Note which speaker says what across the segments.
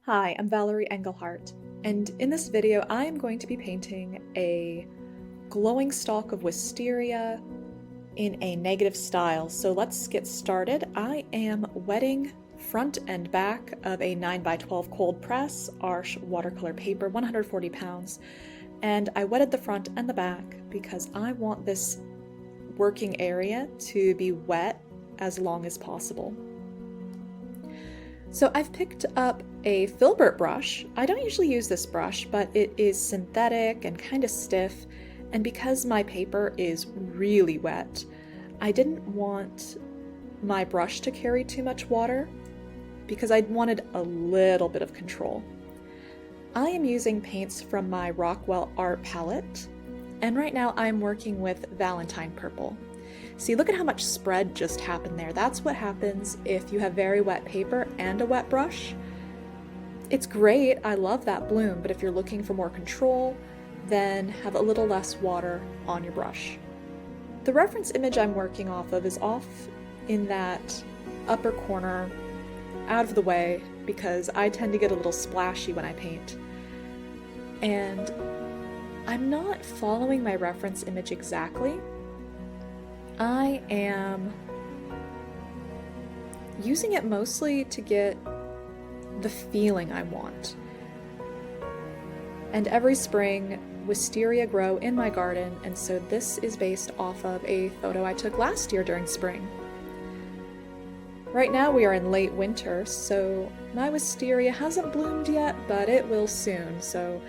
Speaker 1: Hi, I'm Valerie Engelhart, and in this video I am going to be painting a glowing stalk of wisteria in a negative style. So let's get started. I am wetting front and back of a 9x12 cold press Arches watercolor paper, 140 pounds, and I wetted the front and the back because I want this working area to be wet as long as possible. So I've picked up a filbert brush. I don't usually use this brush, but it is synthetic and kind of stiff, and because my paper is really wet, I didn't want my brush to carry too much water because I wanted a little bit of control. I am using paints from my Rockwell art palette, and right now I'm working with Valentine purple. See, look at how much spread just happened there. That's what happens if you have very wet paper and a wet brush. It's great, I love that bloom, but if you're looking for more control, then have a little less water on your brush. The reference image I'm working off of is off in that upper corner, out of the way, because I tend to get a little splashy when I paint. And I'm not following my reference image exactly. I am using it mostly to get the feeling I want. And every spring, wisteria grow in my garden, and so this is based off of a photo I took last year during spring. Right now we are in late winter, so my wisteria hasn't bloomed yet, but it will soon, so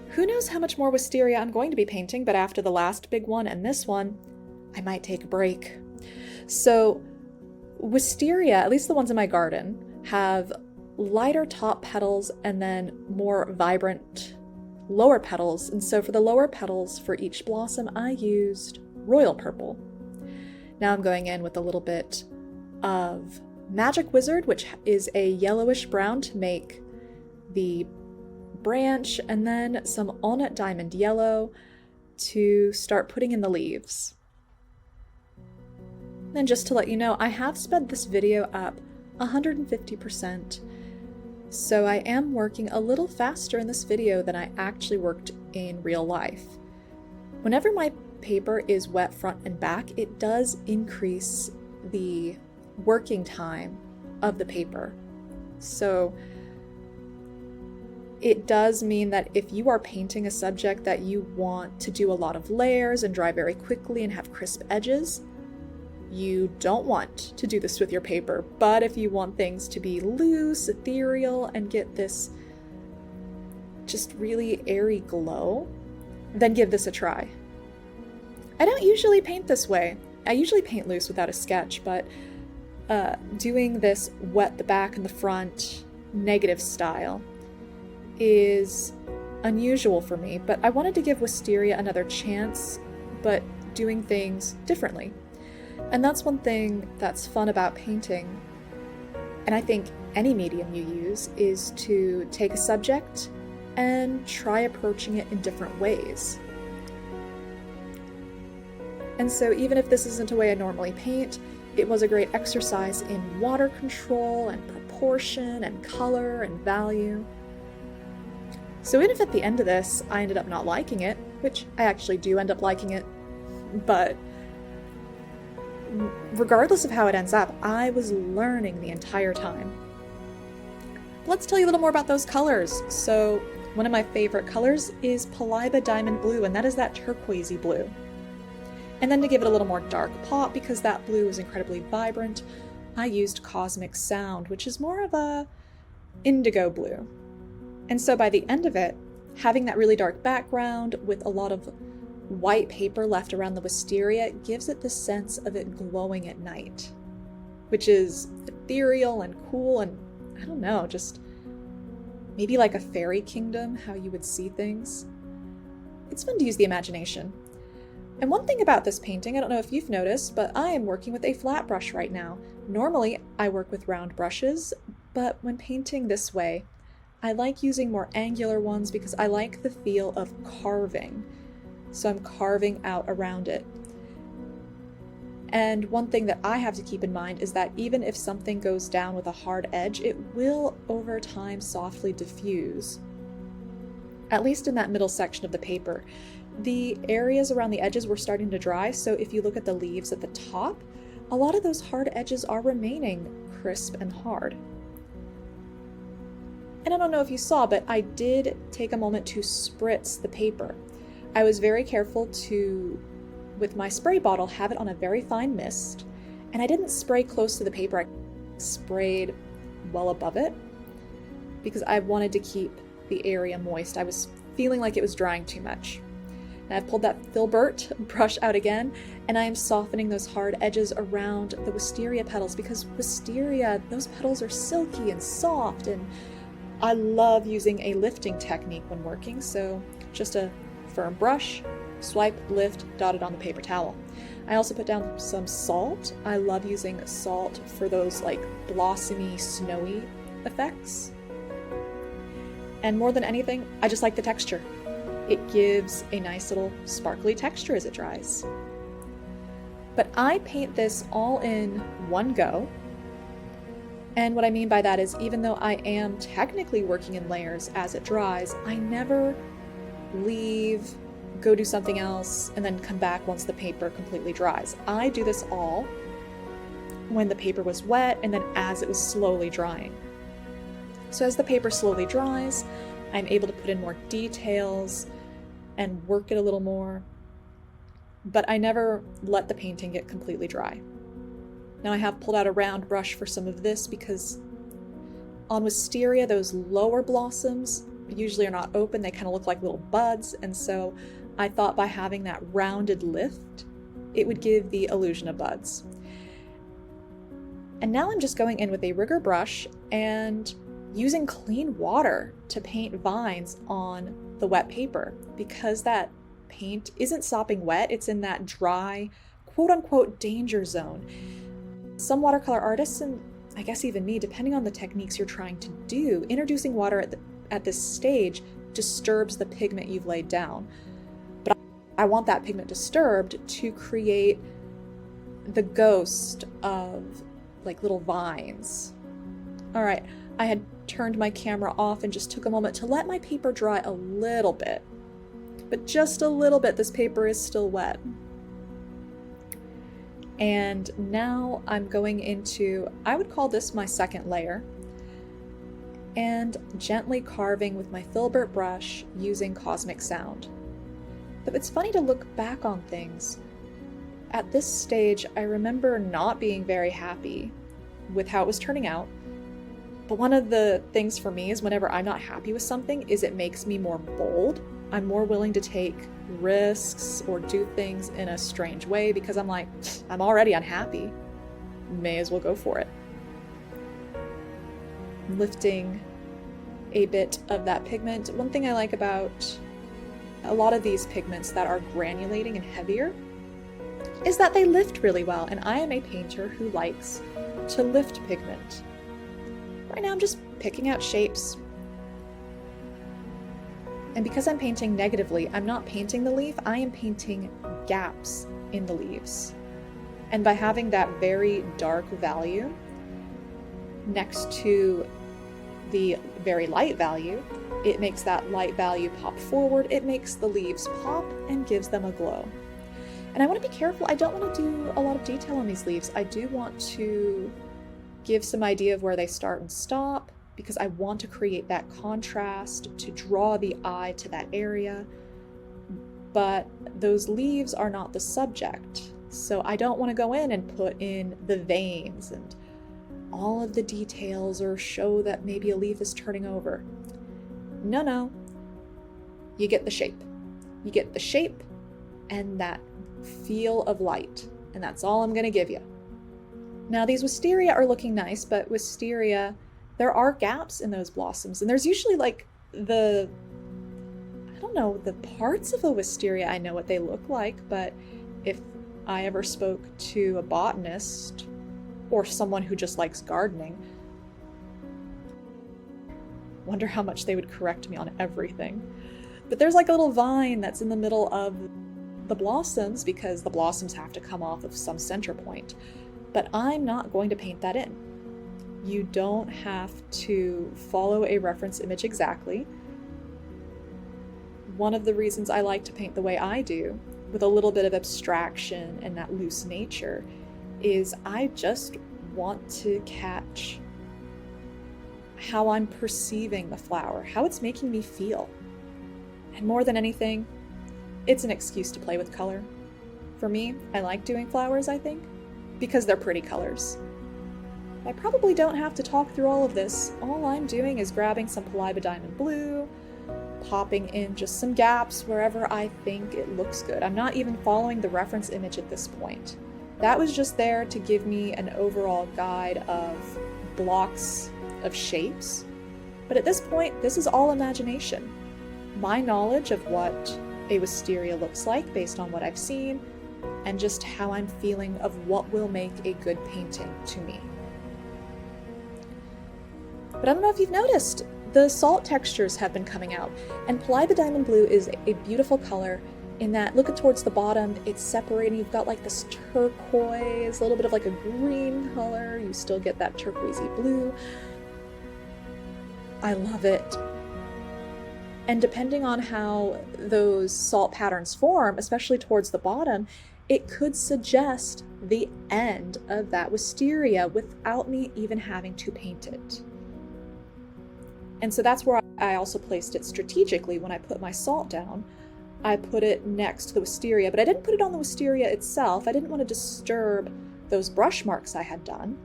Speaker 1: who knows how much more wisteria I'm going to be painting, but after the last big one and this one, I might take a break. So wisteria, at least the ones in my garden, have lighter top petals and then more vibrant lower petals. And so for the lower petals for each blossom, I used royal purple. Now I'm going in with a little bit of Magic Wizard, which is a yellowish brown to make the branch, and then some Onat diamond yellow to start putting in the leaves. And just to let you know, I have sped this video up 150%, so I am working a little faster in this video than I actually worked in real life. Whenever my paper is wet front and back, it does increase the working time of the paper. So it does mean that if you are painting a subject that you want to do a lot of layers and dry very quickly and have crisp edges, you don't want to do this with your paper. But if you want things to be loose, ethereal, and get this just really airy glow, then give this a try. I don't usually paint this way. I usually paint loose without a sketch, but doing this wet the back and the front negative style is unusual for me, but I wanted to give wisteria another chance, but doing things differently. And that's one thing that's fun about painting, and I think any medium you use, is to take a subject and try approaching it in different ways. And so even if this isn't a way I normally paint, it was a great exercise in water control and proportion and color and value. So even if at the end of this I ended up not liking it, which I actually do end up liking it, but regardless of how it ends up, I was learning the entire time. Let's tell you a little more about those colors. So one of my favorite colors is Palaiba Diamond Blue, and that is that turquoisey blue. And then to give it a little more dark pop, because that blue is incredibly vibrant, I used Cosmic Sound, which is more of a indigo blue. And so by the end of it, having that really dark background with a lot of white paper left around the wisteria gives it the sense of it glowing at night, which is ethereal and cool, and I don't know, just maybe like a fairy kingdom, how you would see things. It's fun to use the imagination. And one thing about this painting, I don't know if you've noticed, but I am working with a flat brush right now. Normally I work with round brushes, but when painting this way, I like using more angular ones because I like the feel of carving. So I'm carving out around it. And one thing that I have to keep in mind is that even if something goes down with a hard edge, it will over time softly diffuse, at least in that middle section of the paper. The areas around the edges were starting to dry, so if you look at the leaves at the top, a lot of those hard edges are remaining crisp and hard. And I don't know if you saw, but I did take a moment to spritz the paper. I was very careful to, with my spray bottle, have it on a very fine mist, and I didn't spray close to the paper. I sprayed well above it because I wanted to keep the area moist. I was feeling like it was drying too much. And I've pulled that filbert brush out again, and I am softening those hard edges around the wisteria petals, because wisteria, those petals are silky and soft, and I love using a lifting technique when working, so just a firm brush, swipe, lift, dot it on the paper towel. I also put down some salt. I love using salt for those like blossomy, snowy effects. And more than anything, I just like the texture. It gives a nice little sparkly texture as it dries. But I paint this all in one go. And what I mean by that is, even though I am technically working in layers as it dries, I never leave, go do something else, and then come back once the paper completely dries. I do this all when the paper was wet and then as it was slowly drying. So as the paper slowly dries, I'm able to put in more details and work it a little more, but I never let the painting get completely dry. Now I have pulled out a round brush for some of this because on wisteria, those lower blossoms usually are not open. They kind of look like little buds, and so I thought by having that rounded lift, it would give the illusion of buds. And now I'm just going in with a rigger brush and using clean water to paint vines on the wet paper, because that paint isn't sopping wet, it's in that dry, quote-unquote danger zone. Some watercolor artists, and I guess even me, depending on the techniques you're trying to do, introducing water at this stage disturbs the pigment you've laid down. But I want that pigment disturbed to create the ghost of like little vines. All right, I had turned my camera off and just took a moment to let my paper dry a little bit. But just a little bit, this paper is still wet. And now I'm going into, I would call this my second layer, and gently carving with my filbert brush using cosmic sound. But it's funny to look back on things. At this stage, I remember not being very happy with how it was turning out. But one of the things for me is whenever I'm not happy with something is it makes me more bold. I'm more willing to take risks or do things in a strange way because I'm like, I'm already unhappy. May as well go for it. Lifting a bit of that pigment. One thing I like about a lot of these pigments that are granulating and heavier is that they lift really well, and I am a painter who likes to lift pigment. Right now I'm just picking out shapes. And because I'm painting negatively, I'm not painting the leaf, I am painting gaps in the leaves. And by having that very dark value next to the very light value, it makes that light value pop forward, it makes the leaves pop and gives them a glow. And I want to be careful, I don't want to do a lot of detail on these leaves. I do want to give some idea of where they start and stop, because I want to create that contrast to draw the eye to that area. But those leaves are not the subject. So I don't want to go in and put in the veins and all of the details or show that maybe a leaf is turning over. No. You get the shape. You get the shape and that feel of light. And that's all I'm going to give you. Now these wisteria are looking nice, but wisteria, there are gaps in those blossoms. And there's usually like the parts of a wisteria, I know what they look like, but if I ever spoke to a botanist or someone who just likes gardening, wonder how much they would correct me on everything. But there's like a little vine that's in the middle of the blossoms because the blossoms have to come off of some center point, but I'm not going to paint that in. You don't have to follow a reference image exactly. One of the reasons I like to paint the way I do, with a little bit of abstraction and that loose nature, is I just want to catch how I'm perceiving the flower, how it's making me feel. And more than anything, it's an excuse to play with color. For me, I like doing flowers, I think, because they're pretty colors. I probably don't have to talk through all of this. All I'm doing is grabbing some Palaiba Diamond Blue, popping in just some gaps wherever I think it looks good. I'm not even following the reference image at this point. That was just there to give me an overall guide of blocks of shapes. But at this point, this is all imagination. My knowledge of what a wisteria looks like based on what I've seen, and just how I'm feeling of what will make a good painting to me. But I don't know if you've noticed, the salt textures have been coming out, and Palaiba Diamond Blue is a beautiful color in that, look at towards the bottom, it's separating. You've got like this turquoise, a little bit of like a green color. You still get that turquoisey blue. I love it. And depending on how those salt patterns form, especially towards the bottom, it could suggest the end of that wisteria without me even having to paint it. And so that's where I also placed it strategically when I put my salt down. I put it next to the wisteria, but I didn't put it on the wisteria itself. I didn't want to disturb those brush marks I had done,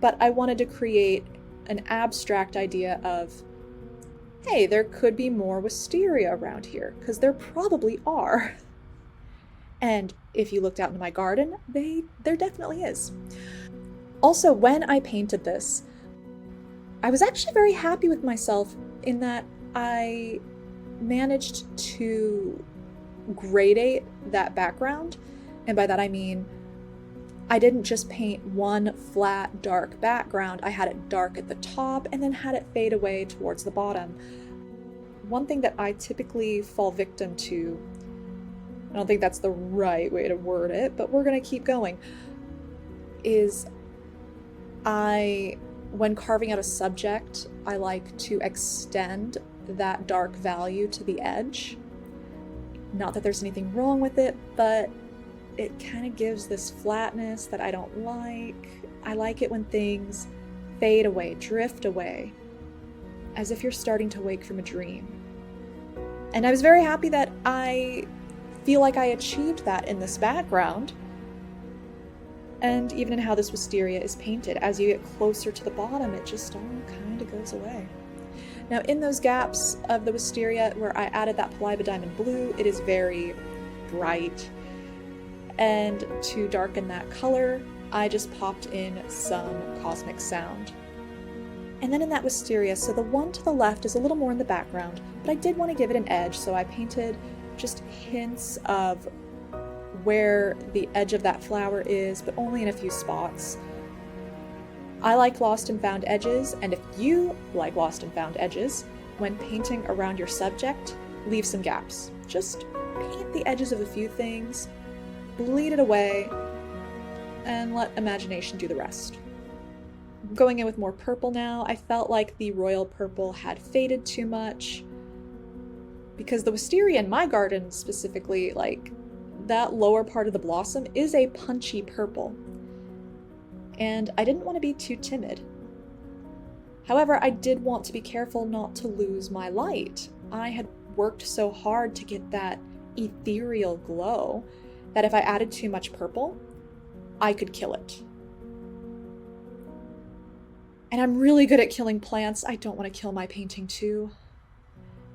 Speaker 1: but I wanted to create an abstract idea of, hey, there could be more wisteria around here, because there probably are. And if you looked out into my garden, there definitely is. Also, when I painted this, I was actually very happy with myself in that I managed to gradate that background. And by that I mean, I didn't just paint one flat dark background. I had it dark at the top and then had it fade away towards the bottom. One thing that I typically fall victim to, I don't think that's the right way to word it, but we're gonna keep going, is when carving out a subject, I like to extend that dark value to the edge. Not that there's anything wrong with it, but it kind of gives this flatness that I don't like. I like it when things fade away, drift away, as if you're starting to wake from a dream. And I was very happy that I feel like I achieved that in this background, and even in how this wisteria is painted. As you get closer to the bottom, it just all kind of goes away. Now in those gaps of the wisteria where I added that Palaiba Diamond Blue, it is very bright. And to darken that color, I just popped in some Cosmic Sound. And then in that wisteria, so the one to the left is a little more in the background, but I did want to give it an edge, so I painted just hints of where the edge of that flower is, but only in a few spots. I like lost and found edges, and if you like lost and found edges, when painting around your subject, leave some gaps. Just paint the edges of a few things, bleed it away, and let imagination do the rest. Going in with more purple now, I felt like the royal purple had faded too much, because the wisteria in my garden specifically, like that lower part of the blossom is a punchy purple, and I didn't want to be too timid. However, I did want to be careful not to lose my light. I had worked so hard to get that ethereal glow that if I added too much purple, I could kill it. And I'm really good at killing plants. I don't want to kill my painting too.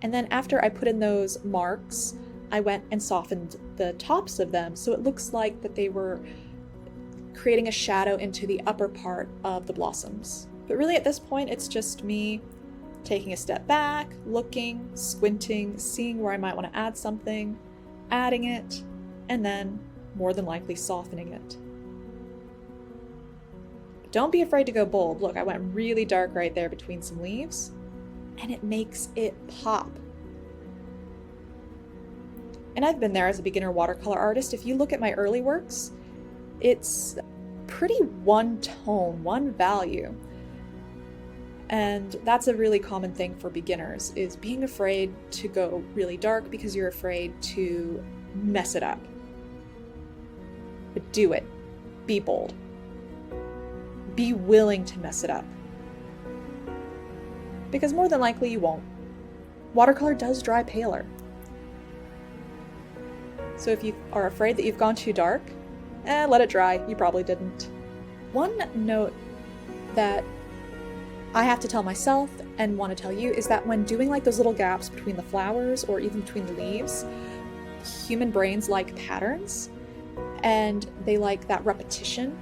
Speaker 1: And then after I put in those marks, I went and softened the tops of them so it looks like that they were creating a shadow into the upper part of the blossoms. But really at this point, it's just me taking a step back, looking, squinting, seeing where I might want to add something, adding it, and then more than likely softening it. But don't be afraid to go bold. Look, I went really dark right there between some leaves, and it makes it pop. And I've been there as a beginner watercolor artist. If you look at my early works, it's pretty one tone, one value. And that's a really common thing for beginners, is being afraid to go really dark because you're afraid to mess it up. But do it. Be bold. Be willing to mess it up. Because more than likely you won't. Watercolor does dry paler. So if you are afraid that you've gone too dark, let it dry. You probably didn't. One note that I have to tell myself and want to tell you is that when doing like those little gaps between the flowers or even between the leaves, human brains like patterns and they like that repetition.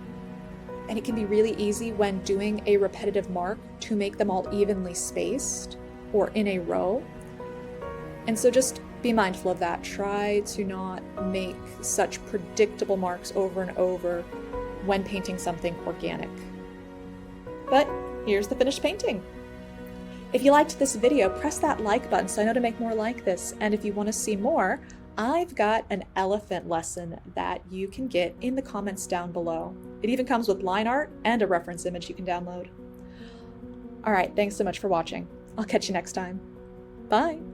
Speaker 1: And it can be really easy when doing a repetitive mark to make them all evenly spaced or in a row. And so just be mindful of that. Try to not make such predictable marks over and over when painting something organic. But here's the finished painting. If you liked this video, press that like button so I know to make more like this. And if you want to see more, I've got an elephant lesson that you can get in the comments down below. It even comes with line art and a reference image you can download. All right, thanks so much for watching. I'll catch you next time. Bye.